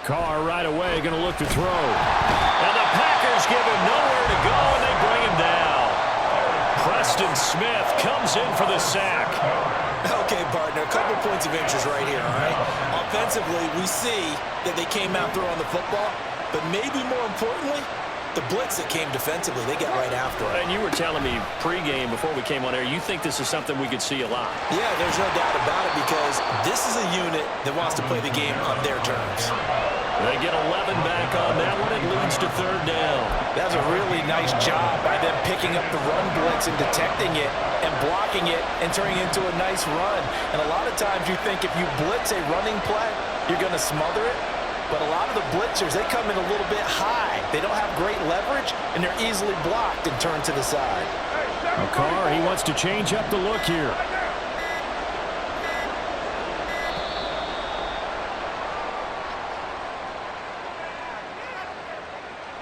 Carr right away going to look to throw. And the Packers give him nowhere to go, and they bring him down. Preston Smith comes in for the sack. Okay, partner, a couple points of interest right here, all right? Offensively, we see that they came out throwing the football, but maybe more importantly, the blitz that came defensively, they got right after it. And you were telling me pregame before we came on air, you think this is something we could see a lot. Yeah, there's no doubt about it because this is a unit that wants to play the game on their terms. They get 11 back on that one. It leads to third down. That's a really nice job by them picking up the run blitz and detecting it and blocking it and turning it into a nice run. And a lot of times you think if you blitz a running play, you're going to smother it. But a lot of the blitzers, they come in a little bit high. They don't have great leverage, and they're easily blocked and turned to the side. Carr, he wants to change up the look here.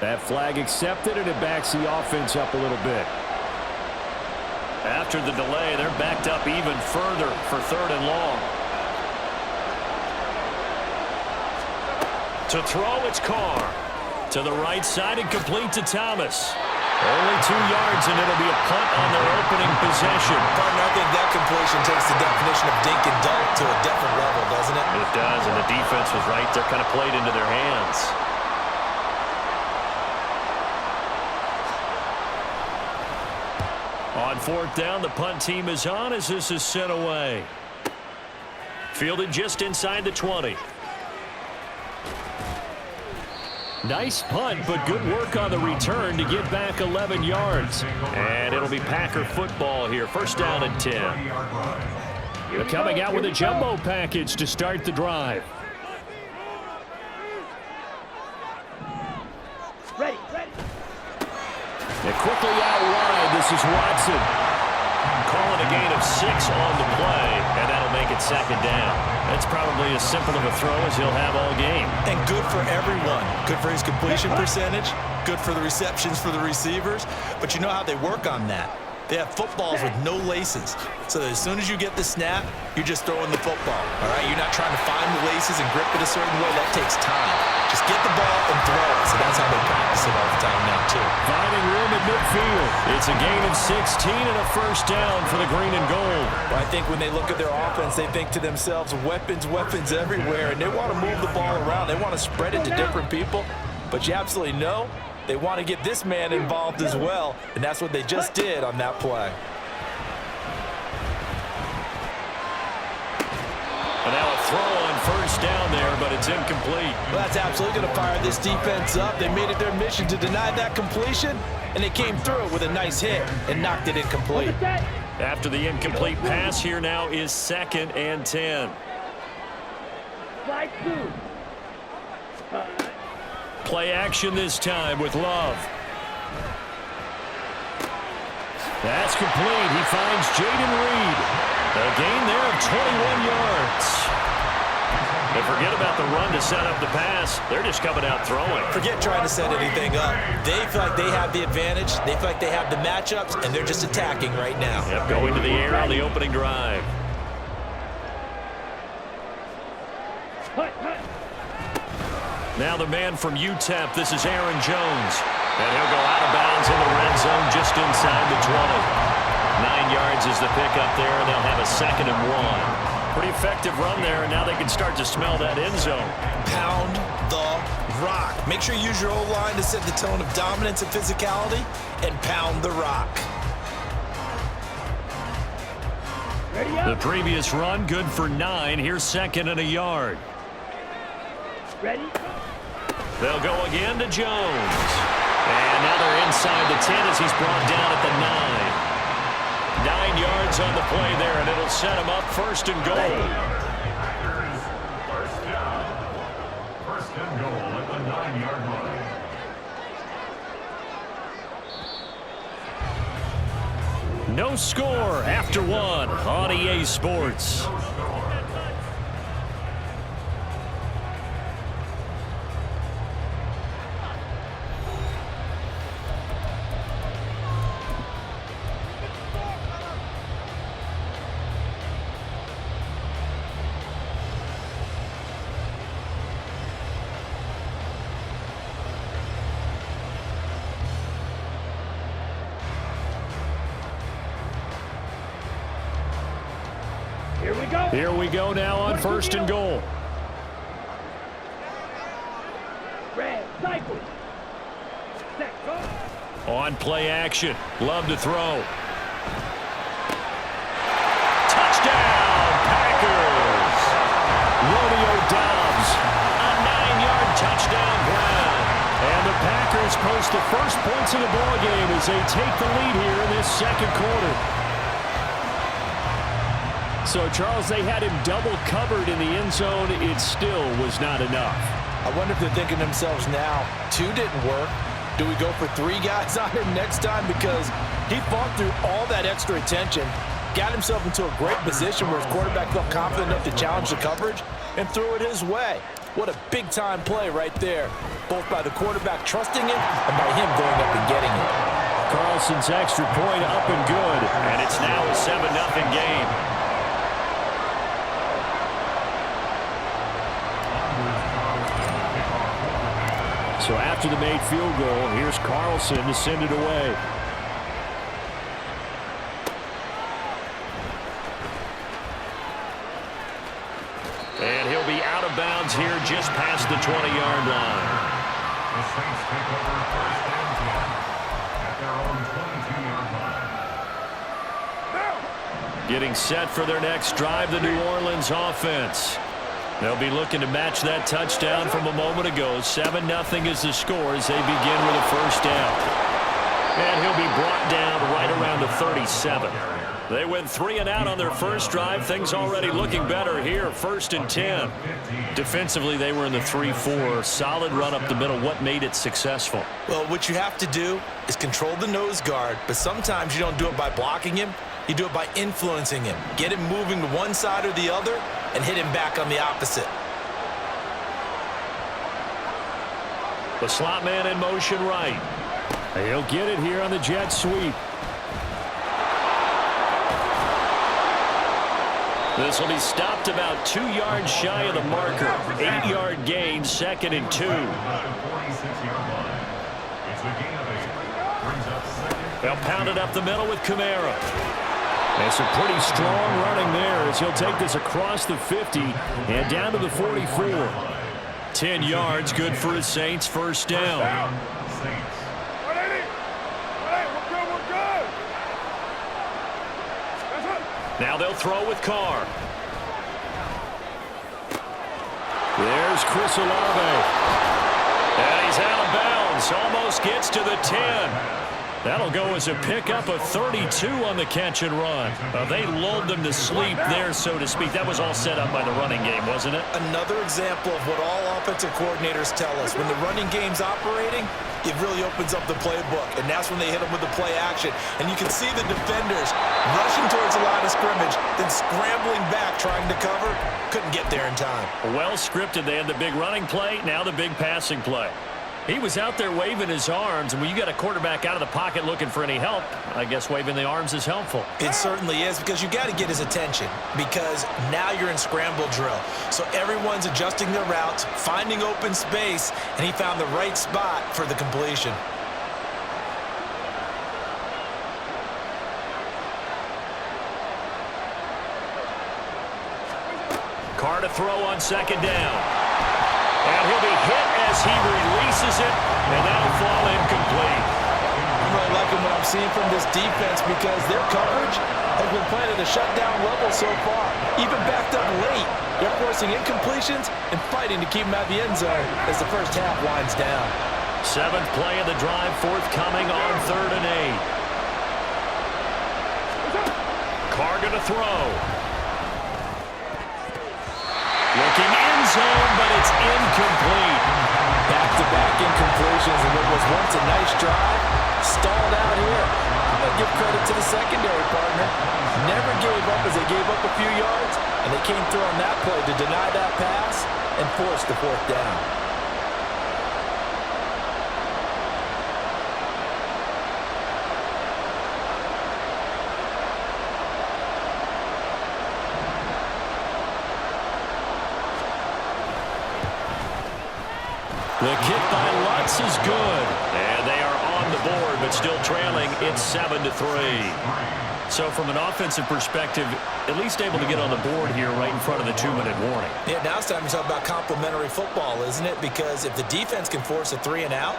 That flag accepted, and it backs the offense up a little bit. After the delay, they're backed up even further for third and long. To throw, it's Carr. To the right side and complete to Thomas. Only 2 yards, and it'll be a punt on their opening possession. Partner, I think that completion takes the definition of dink and dunk to a different level, doesn't it? It does, and the defense was right there, kind of played into their hands. On fourth down, the punt team is on as this is sent away. Fielded just inside the 20. Nice punt, but good work on the return to get back 11 yards. And it'll be Packer football here. First down and 10. They're coming out with a jumbo package to start the drive. Ready. They're quickly out wide. This is Watson. Calling a gain of 6 on the play, and that'll make it second down. That's probably as simple of a throw as he'll have all game. And good for everyone. Good for his completion percentage. Good for the receptions for the receivers. But you know how they work on that. They have footballs with no laces. So that as soon as you get the snap, you're just throwing the football. All right? You're not trying to find the laces and grip it a certain way. That takes time. Just get the ball and throw it. So that's how they practice it all the time now, too. Finding room at midfield. It's a gain of 16 and a first down for the green and gold. Well, I think when they look at their offense, they think to themselves, weapons everywhere. And they want to move the ball around. They want to spread it to different people. But you absolutely know they want to get this man involved as well. And that's what they just did on that play. And now a throw on first down there, but it's incomplete. Well, that's absolutely going to fire this defense up. They made it their mission to deny that completion, and they came through it with a nice hit and knocked it incomplete. After the incomplete pass, here now is second and 10. Play action this time with Love. That's complete. He finds Jaden Reed. A gain there of 21 yards. They forget about the run to set up the pass. They're just coming out throwing. Forget trying to set anything up. They feel like they have the advantage. They feel like they have the matchups, and they're just attacking right now. Yep, going to the air on the opening drive. Now the man from UTEP, this is Aaron Jones. And he'll go out of bounds in the red zone just inside the 20. 9 yards is the pickup there, and they'll have a second and 1. Pretty effective run there, and now they can start to smell that end zone. Pound the rock. Make sure you use your O-line to set the tone of dominance and physicality, and pound the rock. The previous run, good for 9. Here's second and a yard. Ready? They'll go again to Jones. And now they're inside the 10 as he's brought down at the 9. 9 yards on the play there, and it'll set him up first and goal. First and goal at the 9-yard line. No score after 1 on EA Sports. Here we go. Here we go now on first and goal. Red, cycle. Set, go. On play action. Love to throw. Touchdown, Packers. Romeo Doubs, a 9-yard touchdown grab. And the Packers post the first points of the ball game as they take the lead here in this second quarter. So, Charles, they had him double covered in the end zone. It still was not enough. I wonder if they're thinking to themselves now, 2 didn't work. Do we go for 3 guys on him next time? Because he fought through all that extra attention, got himself into a great position where his quarterback felt confident enough to challenge the coverage and threw it his way. What a big-time play right there, both by the quarterback trusting him and by him going up and getting it. Carlson's extra point up and good, and it's now a 7-0 game. So after the made field goal, here's Carlson to send it away. And he'll be out of bounds here just past the 20-yard line. The Saints take over first and 10 at their own 22-yard line. Getting set for their next drive, the New Orleans offense. They'll be looking to match that touchdown from a moment ago. 7-0 is the score as they begin with a first down. And he'll be brought down right around the 37. They went 3 and out on their first drive. Things already looking better here. First and 10. Defensively, they were in the 3-4. Solid run up the middle. What made it successful? Well, what you have to do is control the nose guard, but sometimes you don't do it by blocking him. You do it by influencing him. Get him moving to one side or the other and hit him back on the opposite. The slot man in motion right. He'll get it here on the jet sweep. This will be stopped about 2 yards shy of the marker. 8-yard gain, 2nd and 2. They'll pound it up the middle with Kamara. And some pretty strong running there as he'll take this across the 50 and down to the 44. 10 yards, good for his Saints, first down. Now they'll throw with Carr. There's Chris Olave. And he's out of bounds. Almost gets to the 10. That'll go as a pickup of 32 on the catch and run. They lulled them to sleep there, so to speak. That was all set up by the running game, wasn't it? Another example of what all offensive coordinators tell us. When the running game's operating, it really opens up the playbook, and that's when they hit them with the play action. And you can see the defenders rushing towards the line of scrimmage, then scrambling back trying to cover. Couldn't get there in time. Well scripted. They had the big running play, now the big passing play. He was out there waving his arms, and when you got a quarterback out of the pocket looking for any help, I guess waving the arms is helpful. It certainly is, because you got to get his attention, because now you're in scramble drill. So everyone's adjusting their routes, finding open space, and he found the right spot for the completion. Carr to throw on second down. And he'll be hit as he releases it, and that'll fall incomplete. I'm really liking what I'm seeing from this defense, because their coverage has been playing at a shutdown level so far. Even backed up late, they're forcing incompletions and fighting to keep them out of the end zone as the first half winds down. 7th play of the drive forthcoming on 3rd and 8. Carr going to throw. Looking end zone, but it's incomplete. Back-to-back incompletions, and what was once a nice drive stalled out here. I'm going to give credit to the secondary partner. Never gave up as they gave up a few yards, and they came through on that play to deny that pass and force the 4th down. The kick by Lutz is good. And they are on the board, but still trailing. It's 7-3. So from an offensive perspective, at least able to get on the board here right in front of the 2-minute warning. Yeah, now it's time to talk about complementary football, isn't it? Because if the defense can force a 3 and out,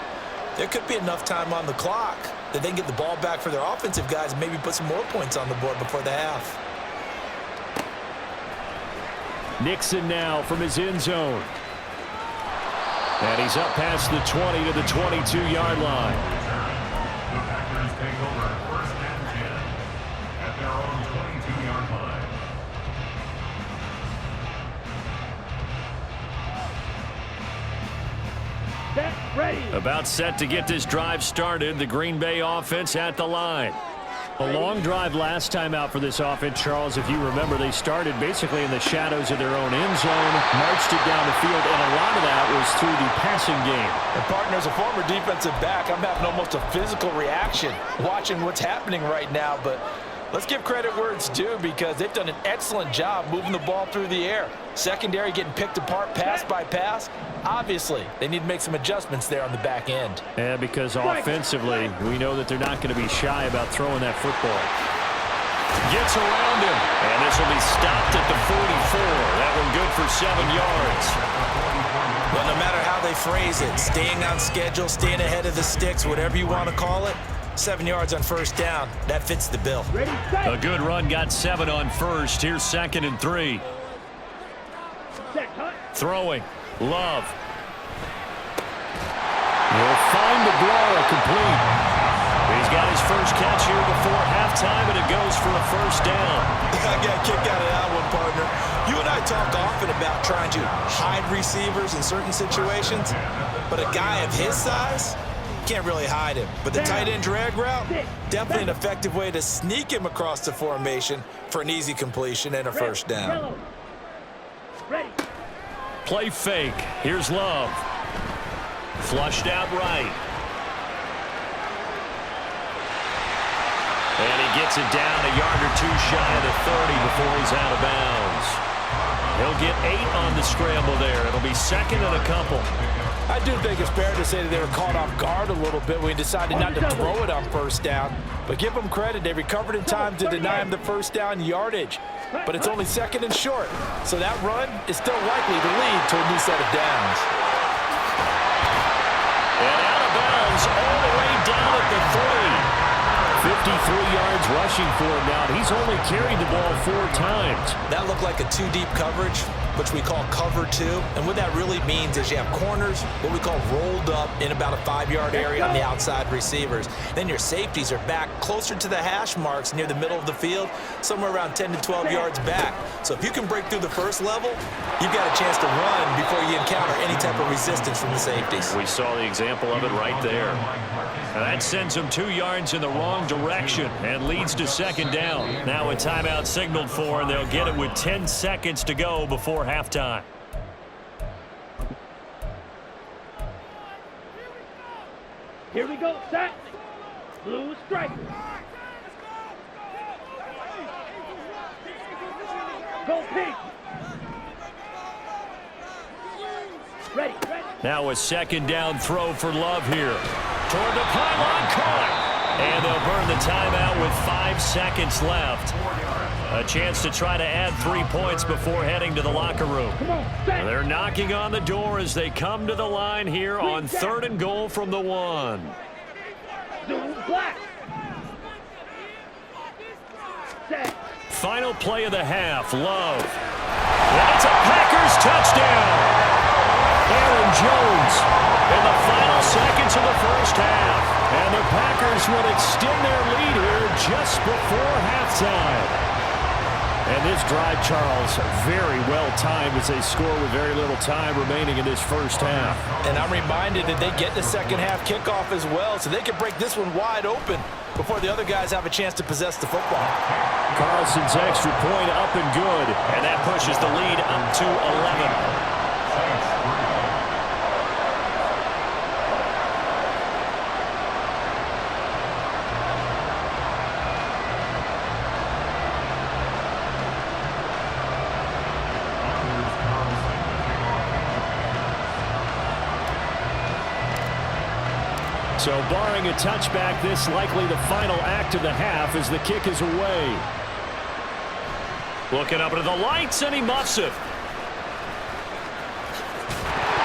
there could be enough time on the clock that they can get the ball back for their offensive guys and maybe put some more points on the board before the half. Nixon now from his end zone. And he's up past the 20 to the 22-yard line. The Packers take over first and 10 at their own 22-yard line. Set, ready. About set to get this drive started. The Green Bay offense at the line. A long drive last time out for this offense, Charles. If you remember, they started basically in the shadows of their own end zone, marched it down the field, and a lot of that was through the passing game. And partner, as a former defensive back, I'm having almost a physical reaction watching what's happening right now. But let's give credit where it's due because they've done an excellent job moving the ball through the air. Secondary getting picked apart pass by pass. Obviously, they need to make some adjustments there on the back end. Yeah, because offensively, we know that they're not going to be shy about throwing that football. Gets around him, and this will be stopped at the 44. That one good for 7 yards. Well, no matter how they phrase it, staying on schedule, staying ahead of the sticks, whatever you want to call it, 7 yards on first down, that fits the bill. Ready, set. A good run got 7 on first. Here's 2nd and 3. Set, cut. Throwing. Love. He'll find the blow complete. He's got his first catch here before halftime, and it goes for a first down. I got a kick out of that one, partner. You and I talk often about trying to hide receivers in certain situations, but a guy of his size can't really hide him. But the tight end drag route, definitely an effective way to sneak him across the formation for an easy completion and a first down. Yellow. Ready. Play fake. Here's Love. Flushed out right. And he gets it down a yard or two shy of the 30 before he's out of bounds. He'll get 8 on the scramble there. It'll be 2nd and a couple. I do think it's fair to say that they were caught off guard a little bit when we decided not to throw it on first down. But give them credit. They recovered in time to deny him the first down yardage. But it's only 2nd and short. So that run is still likely to lead to a new set of downs. And out of bounds all the way down at the 3. 53 yards rushing for him now. He's only carried the ball 4 times. That looked like a 2-deep coverage, which we call cover 2. And what that really means is you have corners, what we call rolled up in about a 5-yard area on the outside receivers. Then your safeties are back closer to the hash marks near the middle of the field, somewhere around 10 to 12 yards back. So if you can break through the first level, you've got a chance to run before you encounter any type of resistance from the safeties. We saw the example of it right there. And that sends him 2 yards in the wrong direction and leads to 2nd down. Now a timeout signaled for, and they'll get it with 10 seconds to go before halftime. Here we go, set. Blue strike. Go pink. Ready, ready. Now a 2nd down throw for Love here. Toward the pylon, caught. And they'll burn the timeout with 5 seconds left. A chance to try to add 3 points before heading to the locker room. Come on, set. They're knocking on the door as they come to the line here on 3rd and goal from the 1. Zoom black. Set. Final play of the half, Love. And it's a Packers touchdown. Aaron Jones in the final seconds of the first half. And the Packers would extend their lead here just before halftime. And this drive, Charles, very well timed as they score with very little time remaining in this first half. And I'm reminded that they get the second half kickoff as well, so they can break this one wide open before the other guys have a chance to possess the football. Carlson's extra point up and good. And that pushes the lead up to 11. So barring a touchback, this likely the final act of the half as the kick is away. Looking up into the lights, and he muffs it.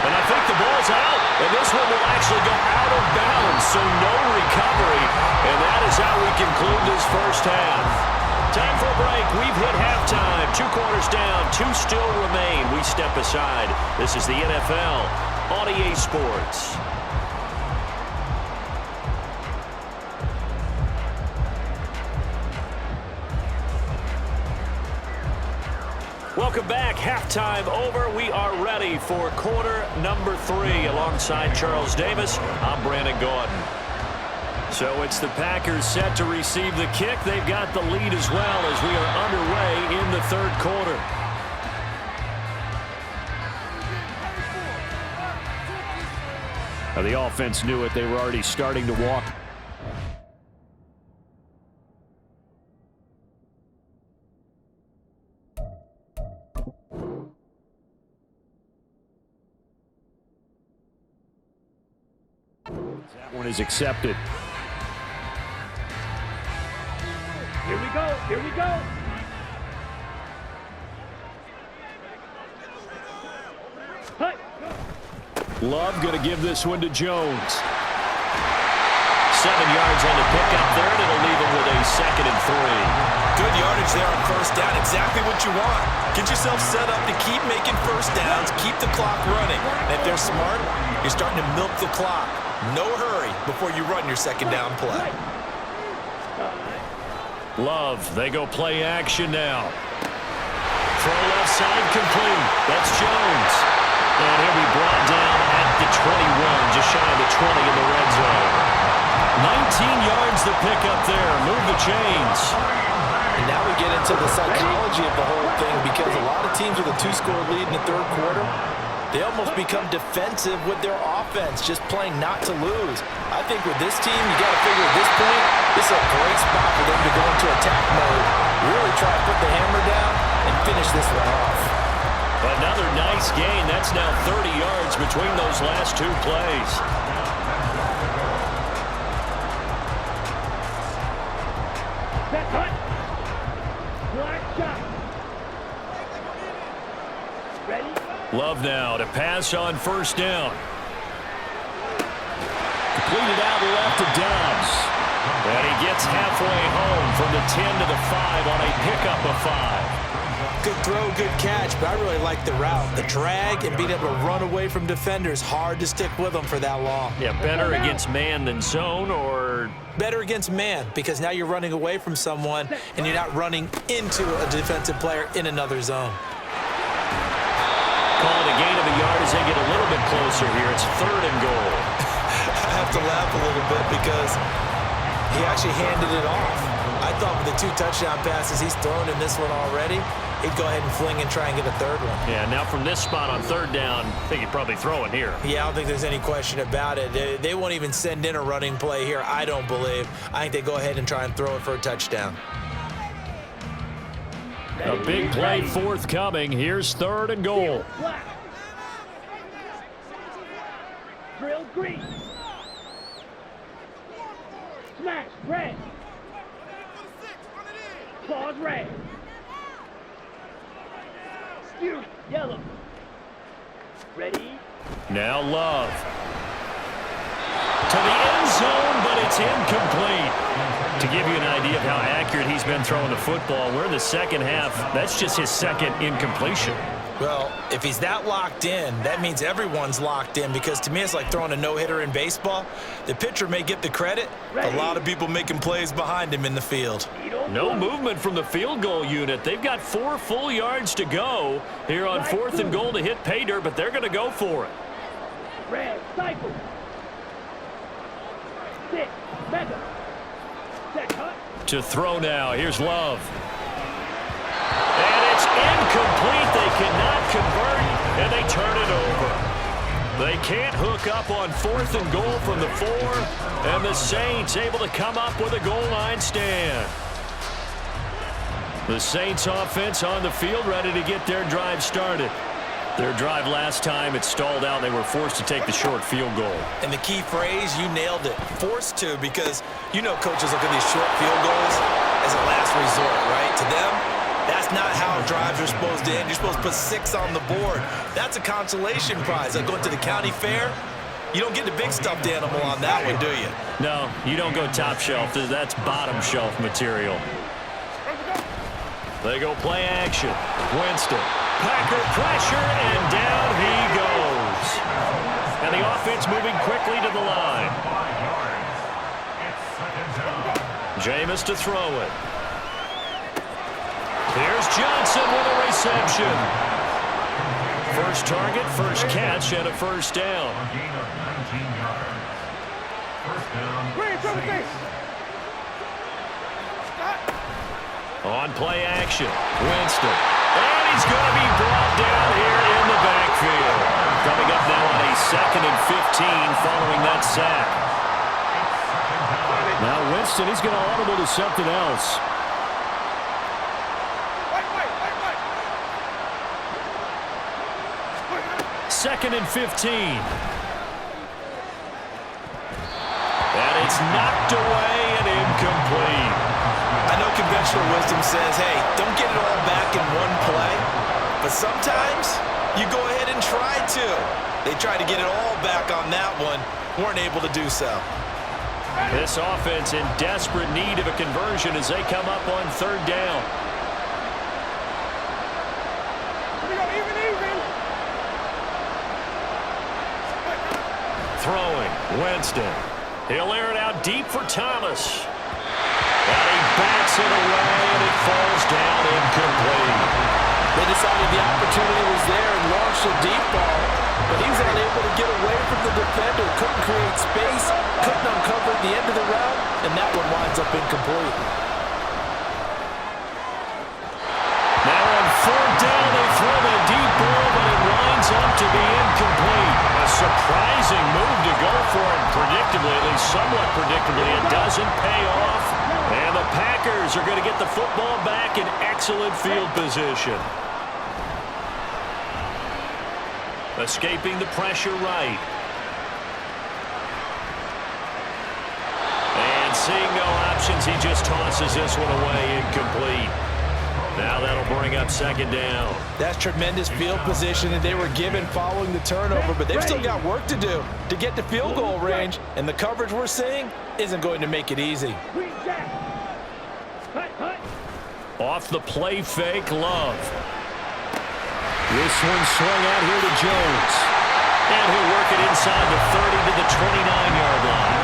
And I think the ball's out. And this one will actually go out of bounds, so no recovery. And that is how we conclude this first half. Time for a break. We've hit halftime. 2 quarters down. 2 still remain. We step aside. This is the NFL on EA Sports. Welcome back. Halftime over. We are ready for quarter number 3. Alongside Charles Davis, I'm Brandon Gordon. So it's the Packers set to receive the kick. They've got the lead as well as we are underway in the third quarter. Now the offense knew it. They were already starting to walk. That one is accepted. Here we go. Here we go. Hey. Love going to give this one to Jones. 7 yards on the pickup there, and it'll leave him with a 2nd and 3. Good yardage there on first down. Exactly what you want. Get yourself set up to keep making first downs, keep the clock running. And if they're smart, you're starting to milk the clock. No hurry before you run your second down play. Love, they go play action now. Throw left side complete. That's Jones. And he'll be brought down at the 21, just shy of the 20 in the red zone. 19 yards the pick up there. Move the chains. And now we get into the psychology of the whole thing, because a lot of teams with a 2-score lead in the third quarter, they almost become defensive with their offense, just playing not to lose. I think with this team, you got to figure at this point, this is a great spot for them to go into attack mode, really try to put the hammer down and finish this one off. Another nice gain. That's now 30 yards between those last 2 plays. Set hut. Black shot. Ready? Love now to pass on first down. Completed out left to Dobbs. And he gets halfway home from the 10 to the 5 on a pickup of 5. Good throw, good catch, but I really like the route. The drag and being able to run away from defenders, hard to stick with them for that long. Yeah, better against man than zone, or? Better against man, because now you're running away from someone and you're not running into a defensive player in another zone. Call it a gain of a yard as they get a little bit closer here. It's 3rd and goal. I have to laugh a little bit because he actually handed it off. I thought with the 2 touchdown passes he's thrown in this one already, he'd go ahead and fling and try and get a 3rd one. Yeah, now from this spot on 3rd down, I think he'd probably throw it here. Yeah, I don't think there's any question about it. They won't even send in a running play here, I don't believe. I think they go ahead and try and throw it for a touchdown. A big play forthcoming. Here's 3rd and goal. Black. Drill green. Smash red. Claws red. Skew yellow. Ready? Now Love. To the end zone, but it's incomplete. To give you an idea of how accurate he's been throwing the football, we're in the second half. That's just his 2nd incompletion. Well, if he's that locked in, that means everyone's locked in, because to me it's like throwing a no-hitter in baseball. The pitcher may get the credit, a lot of people making plays behind him in the field. No movement from the field goal unit. They've got 4 full yards to go here on 4th and goal to hit pay dirt, but they're going to go for it. Red cycle. 6 mega. Set cut. To throw now. Here's Love. And it's incomplete. They cannot convert, and they turn it over. They can't hook up on 4th and goal from the 4, and the Saints able to come up with a goal line stand. The Saints offense on the field, ready to get their drive started. Their drive last time, it stalled out. They were forced to take the short field goal. And the key phrase, you nailed it, forced to, because you know coaches look at these short field goals as a last resort, right? To them, that's not how drives are supposed to end. You're supposed to put 6 on the board. That's a consolation prize. Like going to the county fair, you don't get the big stuffed animal on that one, do you? No, you don't go top shelf. That's bottom shelf material. They go play action. Winston. Packer pressure, and down he goes. And the offense moving quickly to the line. Jameis to throw it. Here's Johnson with a reception. First target, first catch, and a first down. A gain of 19 yards. First down. On play action, Winston. And he's going to be brought down here in the backfield. Coming up now on a 2nd and 15 following that sack. Now Winston, he's going to audible to something else. Second and 15. And it's knocked away and incomplete. I know conventional wisdom says, hey, don't get it all back in one play. But sometimes you go ahead and try to. They tried to get it all back on that one. Weren't able to do so. This offense in desperate need of a conversion as they come up on 3rd down. Throwing, Winston. He'll air it out deep for Thomas. And he bats it away, and it falls down incomplete. They decided the opportunity was there and launched a deep ball, but he was unable to get away from the defender. Couldn't create space, couldn't uncover the end of the route, and that one winds up incomplete. Now on 4th down, they throw the deep ball, but it winds up to be incomplete. A surprising move to go for it, predictably, at least somewhat predictably. It doesn't pay off, and the Packers are going to get the football back in excellent field position. Escaping the pressure right. And seeing no options, he just tosses this one away, incomplete. Now that'll bring up 2nd down. That's tremendous field position that they were given following the turnover, but they've still got work to do to get to field goal range, and the coverage we're seeing isn't going to make it easy. Off the play fake, Love. This one swung out here to Jones. And he'll work it inside the 30 to the 29-yard line.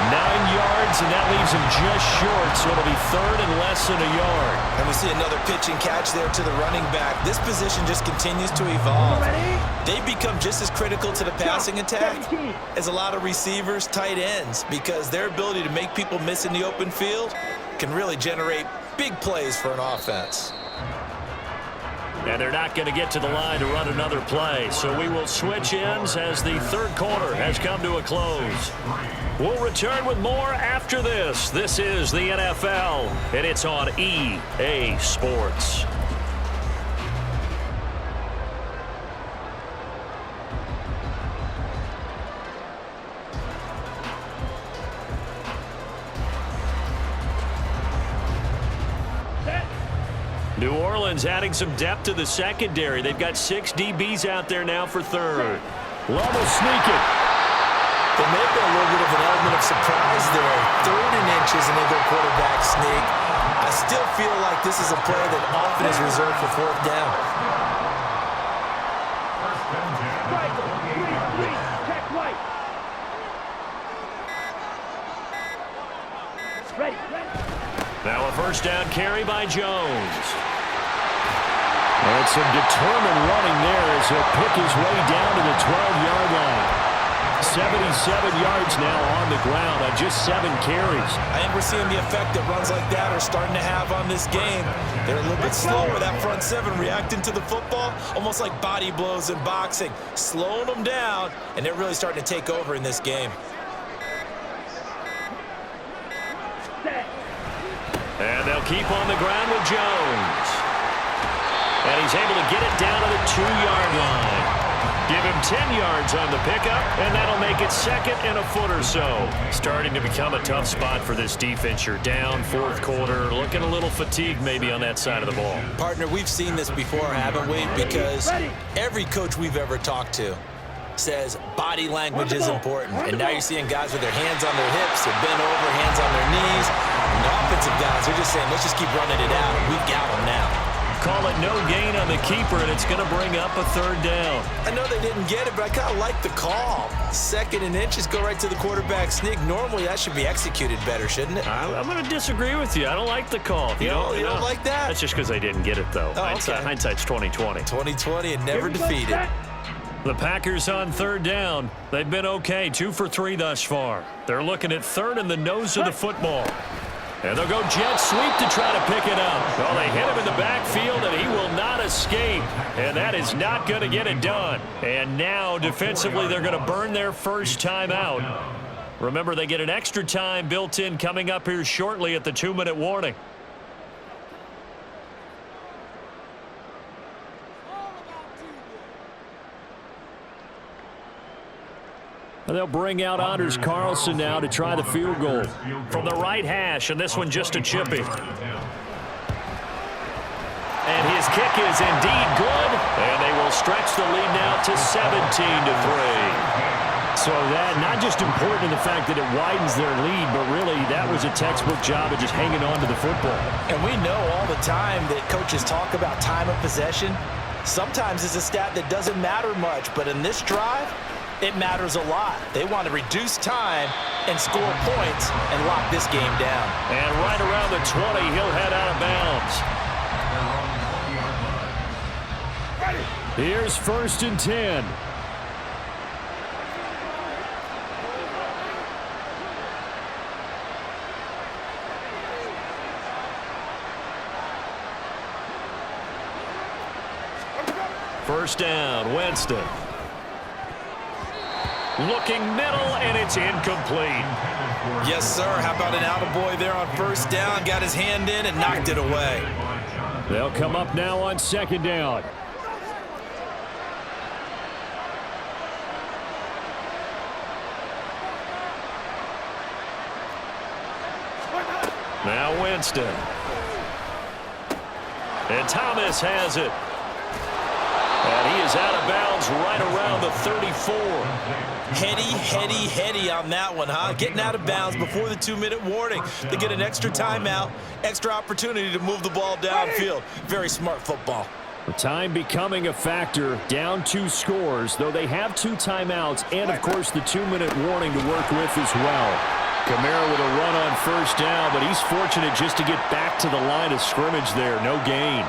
9 yards, and that leaves him just short, so it'll be 3rd and less than a yard. And we see another pitch and catch there to the running back. This position just continues to evolve. They become just as critical to the passing attack as a lot of receivers, tight ends, because their ability to make people miss in the open field can really generate big plays for an offense. And they're not going to get to the line to run another play, so we will switch ends as the 3rd quarter has come to a close. We'll return with more after this. This is the NFL, and it's on EA Sports. New Orleans adding some depth to the secondary. They've got 6 DBs out there now for 3rd. Love will sneak it. There may have been a little bit of an element of surprise there. 3rd and inches, and they go quarterback sneak. I still feel like this is a play that often is reserved for 4th down. Now a 1st down carry by Jones. And some determined running there as he'll pick his way down to the 12-yard line. 77 yards now on the ground on just 7 carries. I think we're seeing the effect that runs like that are starting to have on this game. They're a little bit slower, that front 7 reacting to the football, almost like body blows in boxing, slowing them down, and they're really starting to take over in this game. And they'll keep on the ground with Jones. And And he's able to get it down to the 2-yard line. Give him 10 yards on the pickup, and that'll make it second and a foot or so. Starting to become a tough spot for this defense. You're down fourth quarter, looking a little fatigued maybe on that side of the ball. Partner, we've seen this before, haven't we? Because every coach we've ever talked to says body language is important. And now you're seeing guys with their hands on their hips, they're bent over, hands on their knees. And the offensive guys, they're just saying, let's just keep running it out. We've got them now. Call it no gain on the keeper, and it's going to bring up a third down. I know they didn't get it, but I kind of like the call. Second and inches, go right to the quarterback sneak. Normally, that should be executed better, shouldn't it? I'm going to disagree with you. I don't like the call. You don't like that? That's just because they didn't get it, though. Oh, okay. Hindsight's 20/20. 20/20 and never defeated. The Packers on third down. They've been okay, 2 for 3 thus far. They're looking at third in the nose of the football. And they'll go jet sweep to try to pick it up. Well, they hit him in the backfield, and he will not escape. And that is not going to get it done. And now, defensively, they're going to burn their first time out. Remember, they get an extra time built in coming up here shortly at the 2-minute warning. They'll bring out Anders Carlson now to try the field goal from the right hash, and this one just a chippy. And his kick is indeed good, and they will stretch the lead now to 17-3. So that not just important in the fact that it widens their lead, but really that was a textbook job of just hanging on to the football. And we know all the time that coaches talk about time of possession. Sometimes it's a stat that doesn't matter much, but in this drive, it matters a lot. They want to reduce time and score points and lock this game down. And right around the 20, he'll head out of bounds. Here's 1st and 10. First down, Winston. Looking middle, and it's incomplete. Yes, sir. How about an attaboy there on first down? Got his hand in and knocked it away. They'll come up now on 2nd down. Now Winston. And Thomas has it. And he is out of bounds right around the 34. Heady on that one, huh? Getting out of bounds before the 2-minute warning. They get an extra timeout, extra opportunity to move the ball downfield. Very smart football. The time becoming a factor, down 2 scores, though they have 2 timeouts and, of course, the 2-minute warning to work with as well. Kamara with a run on first down, but he's fortunate just to get back to the line of scrimmage there. No gain.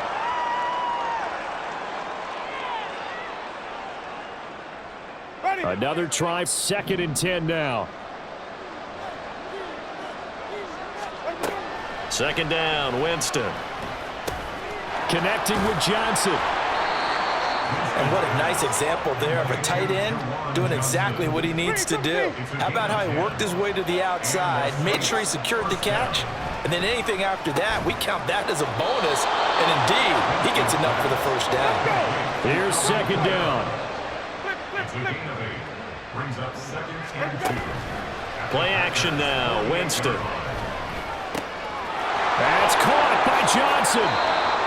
Another try, 2nd and 10 now. 2nd down, Winston. Connecting with Johnson. And what a nice example there of a tight end doing exactly what he needs to do. How about how he worked his way to the outside, made sure he secured the catch, and then anything after that, we count that as a bonus. And indeed, he gets enough for the first down. Here's 2nd down. Brings up 2nd and 2. Play action now, Winston. That's caught by Johnson.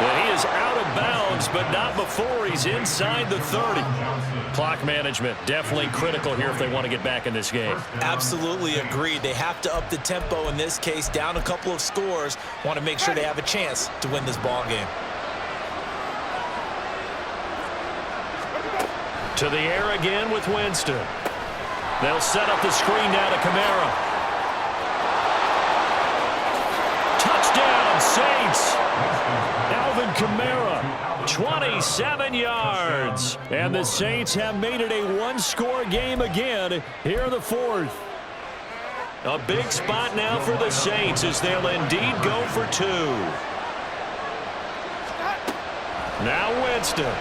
And he is out of bounds, but not before he's inside the 30. Clock management, definitely critical here if they want to get back in this game. Absolutely agreed. They have to up the tempo in this case, down a couple of scores. Want to make sure they have a chance to win this ball game. To the air again with Winston. They'll set up the screen now to Kamara. Touchdown, Saints. Alvin Kamara, 27 yards. And the Saints have made it a 1-score game again here in the 4th. A big spot now for the Saints as they'll indeed go for 2. Now Winston.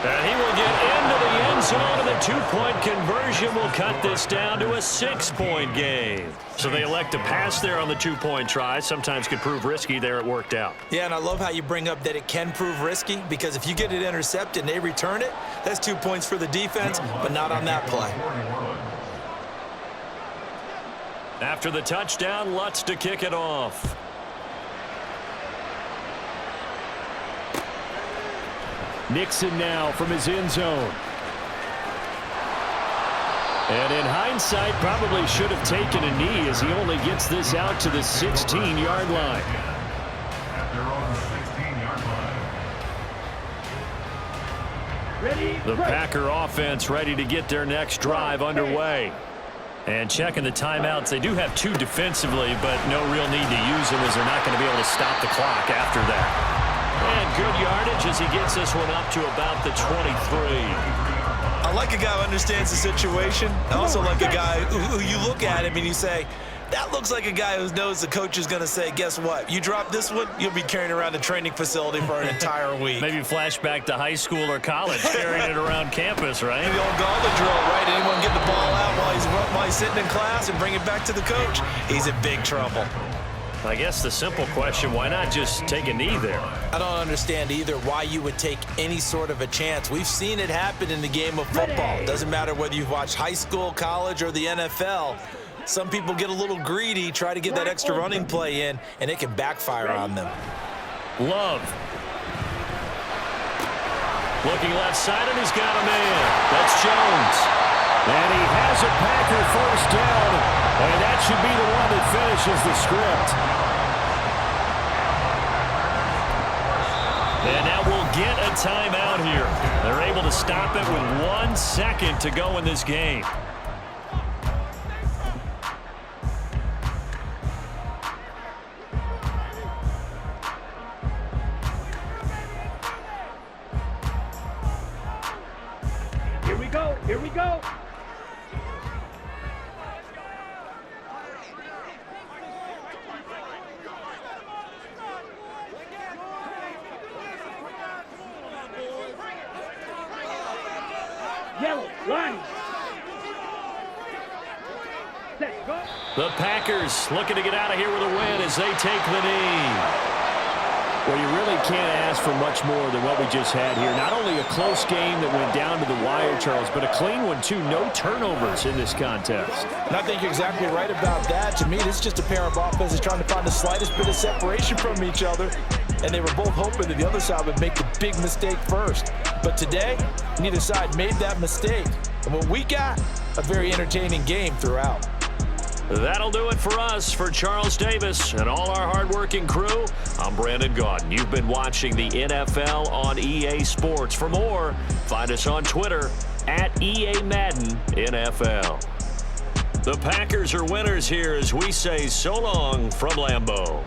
And he will get into the end zone, and the two-point conversion will cut this down to a 6-point game. So they elect to pass there on the two-point try. Sometimes could prove risky. There it worked out. Yeah, and I love how you bring up that it can prove risky, because if you get it intercepted and they return it, that's 2 points for the defense, but not on that play. After the touchdown, Lutz to kick it off. Nixon now from his end zone. And in hindsight, probably should have taken a knee as he only gets this out to the 16-yard line. At their own 16-yard line. Ready, The break. Packer offense ready to get their next drive underway. And checking the timeouts, they do have 2 defensively, but no real need to use them as they're not going to be able to stop the clock after that. And good yardage as he gets this one up to about the 23. I like a guy who understands the situation. I also like a guy who you look at him and you say, that looks like a guy who knows the coach is going to say, guess what? You drop this one, you'll be carrying around the training facility for an entire week. Maybe flashback to high school or college, carrying it around campus, right? The old gauntlet drill, right? Anyone get the ball out while he's sitting in class and bring it back to the coach? He's in big trouble. I guess the simple question, why not just take a knee there? I don't understand either why you would take any sort of a chance. We've seen it happen in the game of football. It doesn't matter whether you've watched high school, college, or the NFL. Some people get a little greedy, try to get that extra running play in, and it can backfire on them. Love. Looking left side, and he's got a man. That's Jones. And he has a Packer first down, and that should be the one that finishes the script. And now we'll get a timeout here. They're able to stop it with 1 second to go in this game. Here we go. Here we go. Yellow, line. Set, go. The Packers looking to get out of here with a win as they take the knee. Well, you really can't ask for much more than what we just had here. Not only a close game that went down to the wire, Charles, but a clean one, too. No turnovers in this contest. And I think you're exactly right about that. To me, this is just a pair of offenses trying to find the slightest bit of separation from each other. And they were both hoping that the other side would make the big mistake first. But today, neither side made that mistake. And what we got, a very entertaining game throughout. That'll do it for us. For Charles Davis and all our hardworking crew, I'm Brandon Gaudin. You've been watching the NFL on EA Sports. For more, find us on Twitter at EA Madden NFL. The Packers are winners here as we say so long from Lambeau.